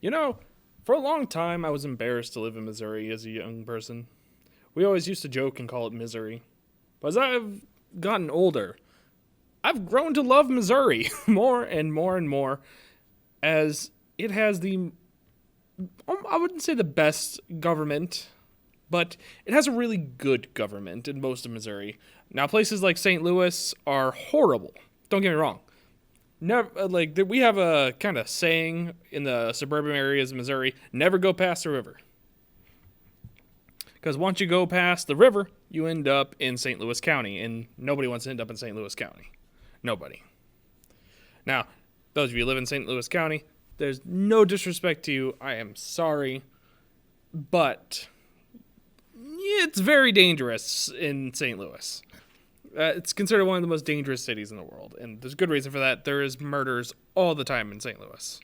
You know, for a long time, I was embarrassed to live in Missouri as a young person. We always used to joke and call it misery. But as I've gotten older, I've grown to love Missouri more and more and more as it has I wouldn't say the best government, but it has a really good government in most of Missouri. Now, places like St. Louis are horrible. Don't get me wrong. Never we have a kind of saying in the suburban areas of Missouri: never go past the river. Because once you go past the river, you end up in St. Louis County, and nobody wants to end up in St. Louis County. Nobody. Now, those of you who live in St. Louis County, there's no disrespect to you. I am sorry, but it's very dangerous in St. Louis. It's considered one of the most dangerous cities in the world, and there's good reason for that. There is murders all the time in St. Louis.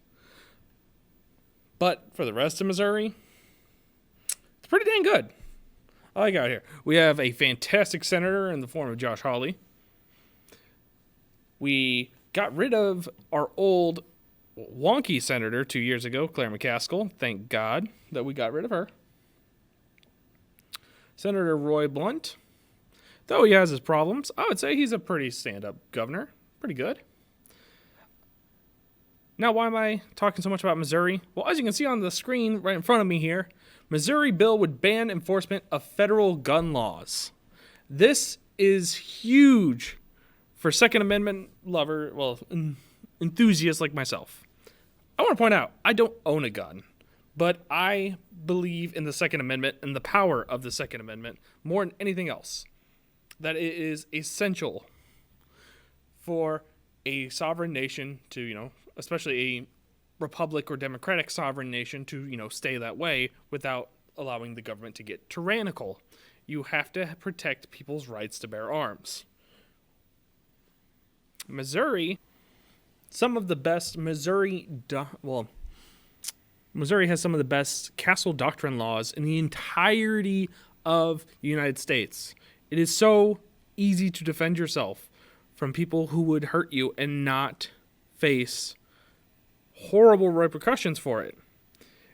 But for the rest of Missouri, it's pretty dang good. I like out here. We have a fantastic senator in the form of Josh Hawley. We got rid of our old wonky senator 2 years ago, Claire McCaskill. Thank God that we got rid of her. Senator Roy Blunt, though he has his problems, I would say he's a pretty stand-up governor. Pretty good. Now, why am I talking so much about Missouri? Well, as you can see on the screen right in front of me here, Missouri bill would ban enforcement of federal gun laws. This is huge for Second Amendment enthusiasts like myself. I want to point out, I don't own a gun, but I believe in the Second Amendment and the power of the Second Amendment more than anything else. That it is essential for a sovereign nation to, especially a republic or democratic sovereign nation to, stay that way without allowing the government to get tyrannical. You have to protect people's rights to bear arms. Missouri has some of the best castle doctrine laws in the entirety of the United States. It is so easy to defend yourself from people who would hurt you and not face horrible repercussions for it.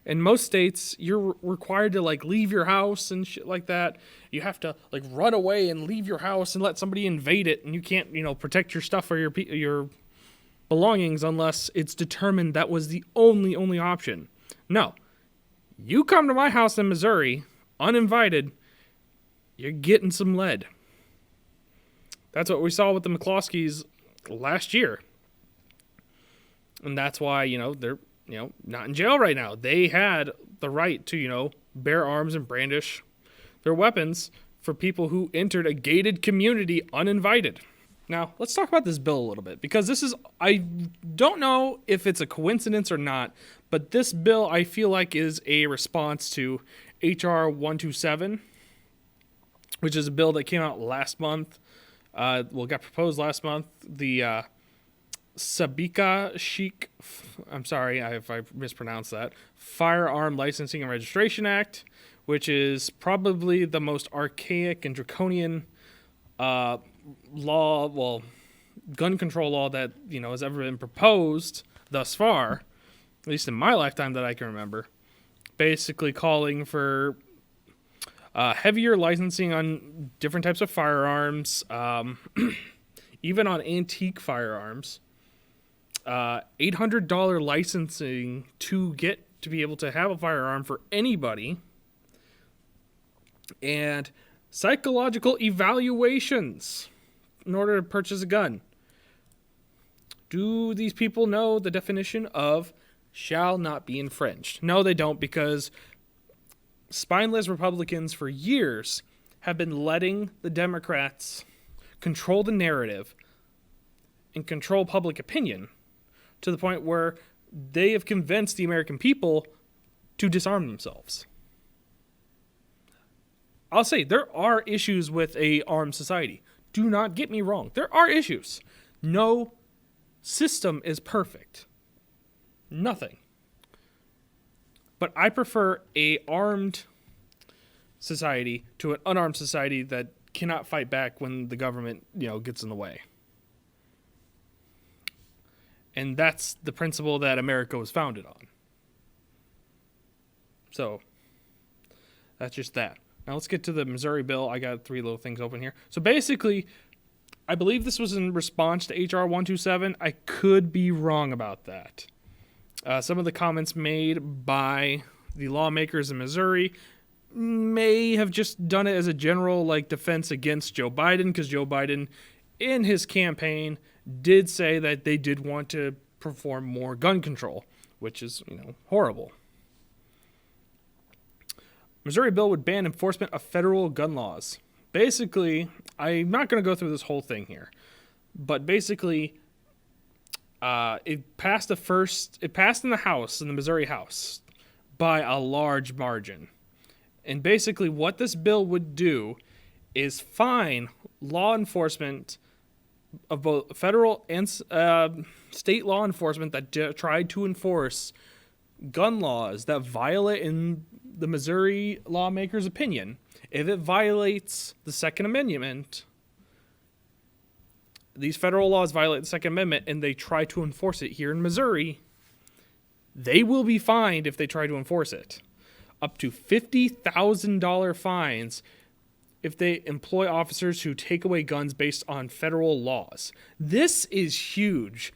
In most states, you're required to leave your house and shit like that. You have to run away and leave your house and let somebody invade it, and you can't protect your stuff or your belongings unless it's determined that was the only option. No, you come to my house in Missouri uninvited, you're getting some lead. That's what we saw with the McCloskeys last year. And that's why, they're, not in jail right now. They had the right to, bear arms and brandish their weapons for people who entered a gated community uninvited. Now, let's talk about this bill a little bit, because I don't know if it's a coincidence or not, but this bill I feel like is a response to H.R. 127, which is a bill that came out last month. Got proposed last month. The Sabika Sheik, I'm sorry if I mispronounced that, Firearm Licensing and Registration Act, which is probably the most archaic and draconian gun control law that, has ever been proposed thus far, at least in my lifetime that I can remember. Basically calling for heavier licensing on different types of firearms, even on antique firearms. $800 licensing to be able to have a firearm for anybody, and psychological evaluations in order to purchase a gun. Do these people know the definition of shall not be infringed? No, they don't, because spineless Republicans for years have been letting the Democrats control the narrative and control public opinion to the point where they have convinced the American people to disarm themselves. I'll say there are issues with a armed society. Do not get me wrong. There are issues. No system is perfect. Nothing. But I prefer a armed society to an unarmed society that cannot fight back when the government, gets in the way. And that's the principle that America was founded on. So that's just that. Now let's get to the Missouri bill. I got 3 little things open here. So basically, I believe this was in response to H.R. 127. I could be wrong about that. Some of the comments made by the lawmakers in Missouri may have just done it as a general defense against Joe Biden, because Joe Biden, in his campaign, did say that they did want to perform more gun control, which is, horrible. Missouri bill would ban enforcement of federal gun laws. Basically, I'm not going to go through this whole thing here, but basically, it passed in the House, in the Missouri House, by a large margin. And basically what this bill would do is fine law enforcement of both federal and state law enforcement that tried to enforce gun laws that violate, in the Missouri lawmakers' opinion, if it violates the Second Amendment, these federal laws violate the Second Amendment, and they try to enforce it here in Missouri, they will be fined if they try to enforce it. Up to $50,000 fines if they employ officers who take away guns based on federal laws. This is huge.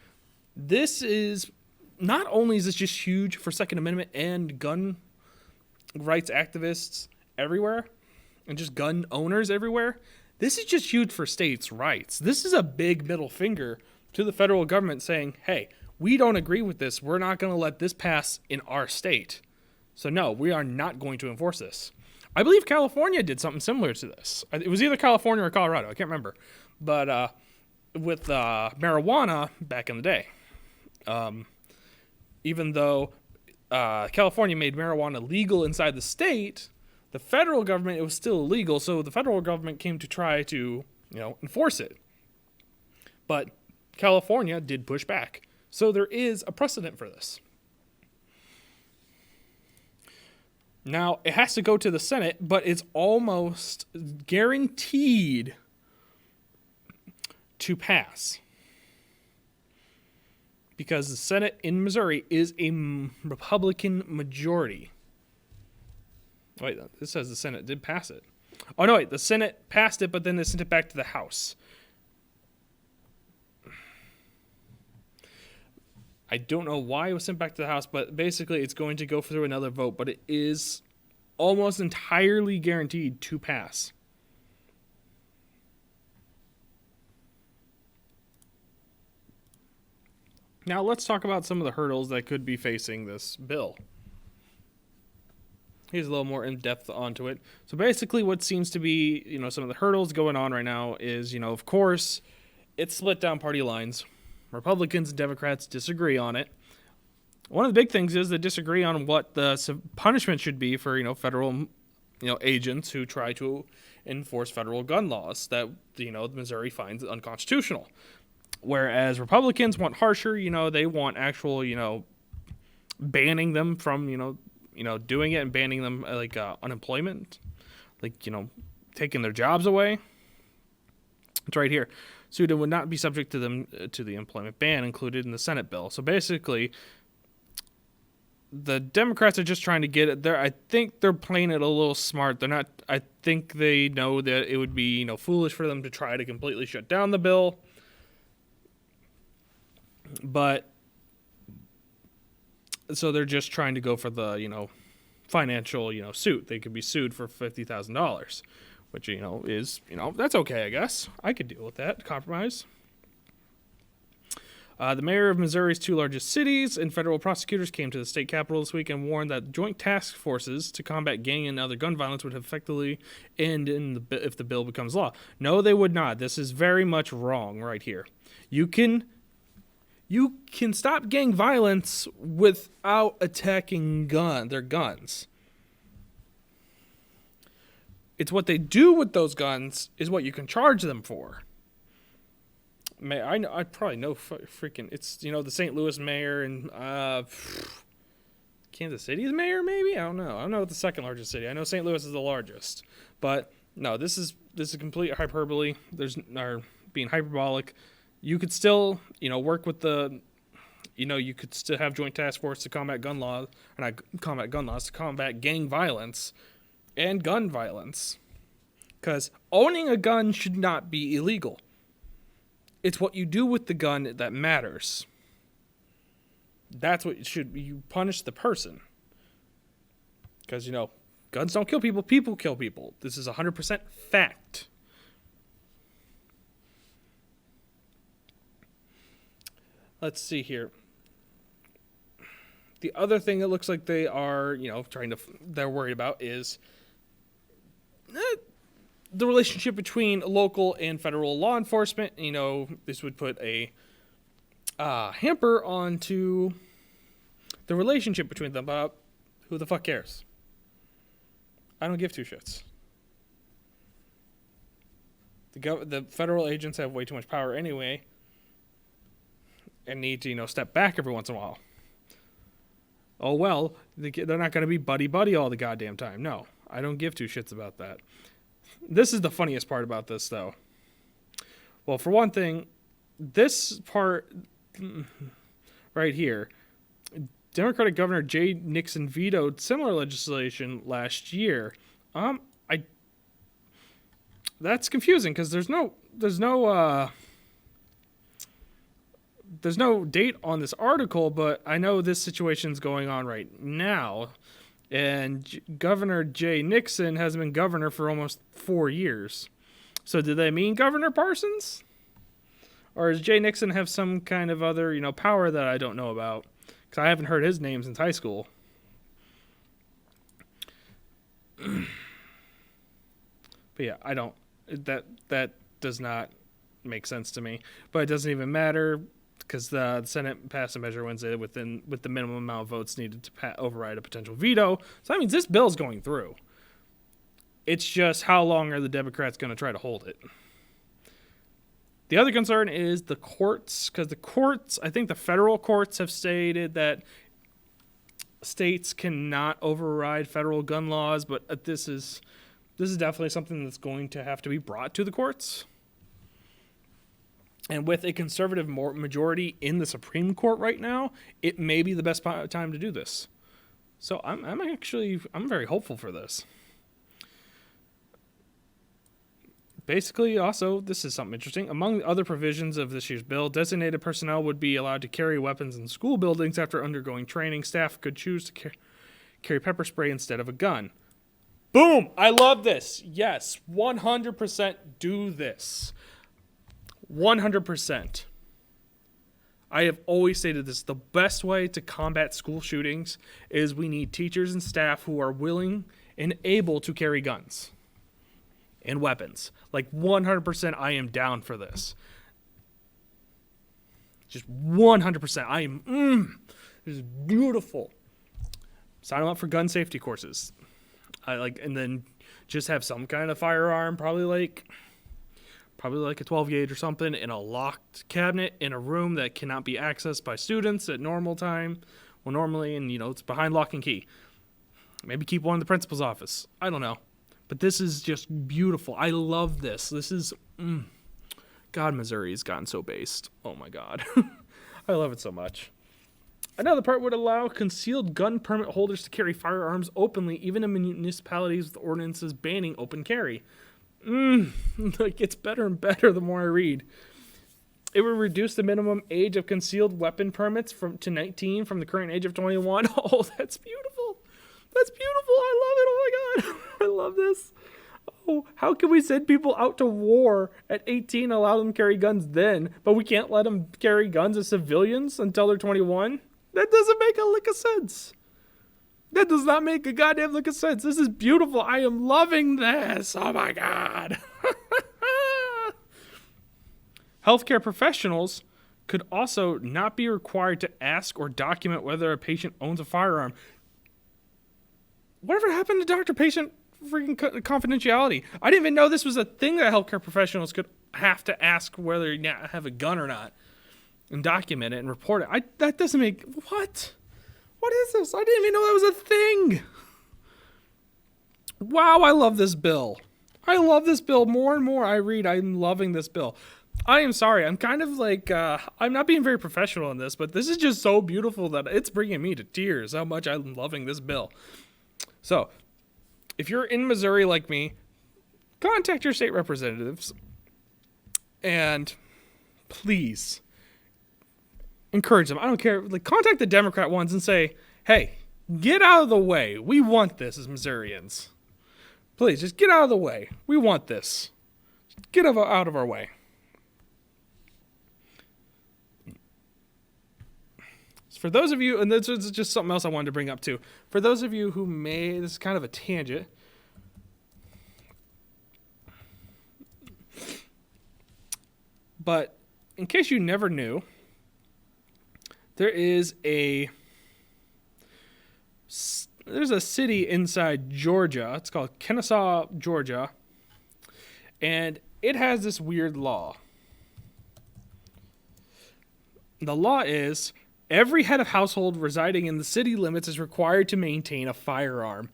This is, not only is this just huge for Second Amendment and gun rights activists everywhere, and just gun owners everywhere, this is just huge for states' rights. This is a big middle finger to the federal government saying, hey, we don't agree with this. We're not going to let this pass in our state. So no, we are not going to enforce this. I believe California did something similar to this. It was either California or Colorado. I can't remember. But with marijuana back in the day, even though California made marijuana legal inside the state, the federal government, it was still illegal. So the federal government came to try to, enforce it. But California did push back. So there is a precedent for this. Now, it has to go to the Senate, but it's almost guaranteed to pass, because the Senate in Missouri is a Republican majority. Wait, this says the Senate did pass it. Oh, no, wait, the Senate passed it, but then they sent it back to the House. I don't know why it was sent back to the House, but basically it's going to go through another vote, but it is almost entirely guaranteed to pass. Now let's talk about some of the hurdles that could be facing this bill. Here's a little more in-depth onto it. So basically what seems to be, some of the hurdles going on right now is, of course, it's split down party lines. Republicans and Democrats disagree on it. One of the big things is they disagree on what the punishment should be for, federal, agents who try to enforce federal gun laws that, Missouri finds unconstitutional. Whereas Republicans want harsher, they want actual, banning them from, doing it, and banning them unemployment, taking their jobs away. It's right here. Suda would not be subject to the employment ban included in the Senate bill. So basically, the Democrats are just trying to get it there. I think they're playing it a little smart. They're not. I think they know that it would be foolish for them to try to completely shut down the bill. But so they're just trying to go for the financial suit. They could be sued for $50,000. Which, is, that's okay, I guess. I could deal with that, compromise. The mayor of Missouri's 2 largest cities and federal prosecutors came to the state capitol this week and warned that joint task forces to combat gang and other gun violence would effectively end if the bill becomes law. No, they would not. This is very much wrong right here. You can stop gang violence without attacking their guns. It's what they do with those guns is what you can charge them for. I probably know freaking. It's the St. Louis mayor and Kansas City's mayor. Maybe I don't know. I don't know what the second largest city. I know St. Louis is the largest, but no, this is complete hyperbole. Being hyperbolic. You could still work with the You could still have joint task force to combat gun laws, or not combat gun laws, to combat gang violence and gun violence. Because owning a gun should not be illegal. It's what you do with the gun that matters. That's what you punish the person. Because, guns don't kill people, people kill people. This is 100% fact. Let's see here. The other thing it looks like they are, they're worried about is the relationship between local and federal law enforcement. This would put a hamper onto the relationship between them. But who the fuck cares? I don't give two shits. The federal agents have way too much power anyway, and need to step back every once in a while. Oh well, they're not going to be buddy all the goddamn time. No, I don't give two shits about that. This is the funniest part about this, though. Well, for one thing, this part right here, Democratic Governor Jay Nixon vetoed similar legislation last year. That's confusing because there's no date on this article, but I know this situation's going on right now. And Governor Jay Nixon has been governor for almost 4 years. So did they mean Governor Parsons? Or does Jay Nixon have some kind of other, power that I don't know about? Because I haven't heard his name since high school. But yeah, I don't. That does not make sense to me. But it doesn't even matter, because the Senate passed a measure Wednesday with the minimum amount of votes needed to override a potential veto. So that means this bill's going through. It's just how long are the Democrats going to try to hold it? The other concern is the courts, because the courts, I think the federal courts have stated that states cannot override federal gun laws, but this is definitely something that's going to have to be brought to the courts. And with a conservative majority in the Supreme Court right now, it may be the best time to do this. So I'm very hopeful for this. Basically, also, this is something interesting. Among the other provisions of this year's bill, designated personnel would be allowed to carry weapons in school buildings after undergoing training. Staff could choose to carry pepper spray instead of a gun. Boom! I love this. Yes, 100% do this. 100%. I have always stated this. The best way to combat school shootings is we need teachers and staff who are willing and able to carry guns and weapons. Like 100%, I am down for this. Just 100%. I am. This is beautiful. Sign them up for gun safety courses. And then just have some kind of firearm, probably like a 12 gauge or something, in a locked cabinet in a room that cannot be accessed by students at normal time. Well, normally, and it's behind lock and key. Maybe keep one in the principal's office. I don't know. But this is just beautiful. I love this. This is, God, Missouri has gotten so based. Oh my God. I love it so much. Another part would allow concealed gun permit holders to carry firearms openly, even in municipalities with ordinances banning open carry. It gets better and better the more I read. It would reduce the minimum age of concealed weapon permits to 19 from the current age of 21. Oh, that's beautiful. That's beautiful. I love it. Oh my God. I love this. Oh, how can we send people out to war at 18 and allow them to carry guns then, but we can't let them carry guns as civilians until they're 21? That doesn't make a lick of sense. That does not make a goddamn lick of sense. This is beautiful. I am loving this. Oh my God. Healthcare professionals could also not be required to ask or document whether a patient owns a firearm. Whatever happened to doctor-patient freaking confidentiality? I didn't even know this was a thing that healthcare professionals could have to ask whether you have a gun or not and document it and report it. That doesn't make... What? What is this? I didn't even know that was a thing. Wow, I love this bill. I love this bill more and more I read. I'm loving this bill. I am sorry. I'm kind of like, I'm not being very professional in this, but this is just so beautiful that it's bringing me to tears how much I'm loving this bill. So, if you're in Missouri like me, contact your state representatives and please encourage them. I don't care. Like, contact the Democrat ones and say, hey, get out of the way. We want this as Missourians. Please, just get out of the way. We want this. Get out of our way. For those of you, and this is just something else I wanted to bring up too. For those of you who this is kind of a tangent. But in case you never knew, there's a city inside Georgia. It's called Kennesaw, Georgia. And it has this weird law. The law is every head of household residing in the city limits is required to maintain a firearm.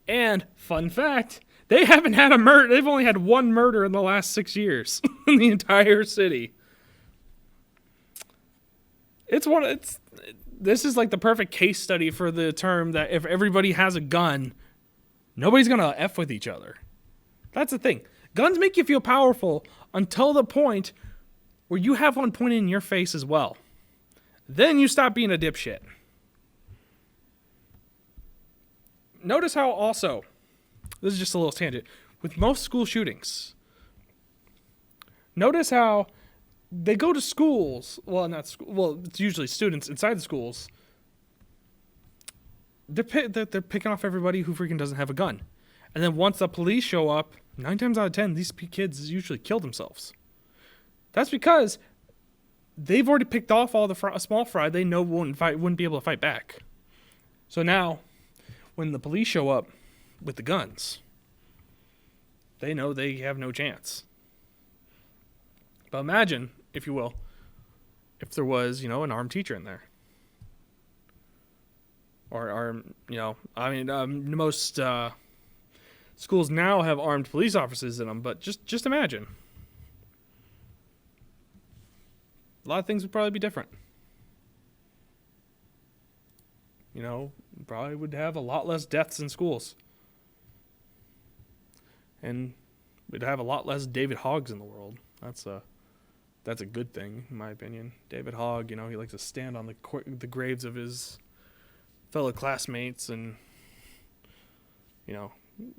And, fun fact, they haven't had a murder. They've only had one murder in the last 6 years in the entire city. This is like the perfect case study for the term that if everybody has a gun, nobody's going to F with each other. That's the thing. Guns make you feel powerful until the point where you have one pointed in your face as well. Then you stop being a dipshit. Notice how also, this is just a little tangent, with most school shootings, notice how they go to schools, it's usually students inside the schools, they're picking off everybody who freaking doesn't have a gun. And then once the police show up, 9 times out of 10, these kids usually kill themselves. That's because they've already picked off all the small fry they know wouldn't be able to fight back. So now, when the police show up with the guns, they know they have no chance. But imagine, if you will, if there was, an armed teacher in there. Or most schools now have armed police officers in them, but just imagine. A lot of things would probably be different. Probably would have a lot less deaths in schools. And we'd have a lot less David Hoggs in the world. That's a good thing, in my opinion. David Hogg, he likes to stand on the graves of his fellow classmates and,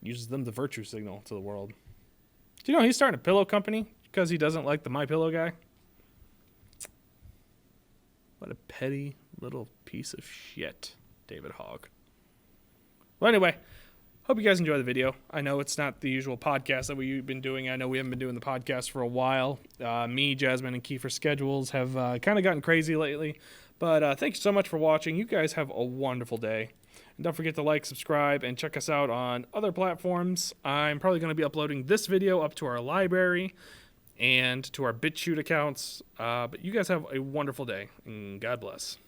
uses them the virtue signal to the world. Do you know he's starting a pillow company because he doesn't like the MyPillow guy? What a petty little piece of shit, David Hogg. Well, anyway, hope you guys enjoy the video. I know it's not the usual podcast that we've been doing. I know we haven't been doing the podcast for a while. Me, Jasmine, and Kiefer's schedules have kind of gotten crazy lately. But thank you so much for watching. You guys have a wonderful day. And don't forget to like, subscribe, and check us out on other platforms. I'm probably going to be uploading this video up to our library and to our BitChute accounts. But you guys have a wonderful day, and God bless.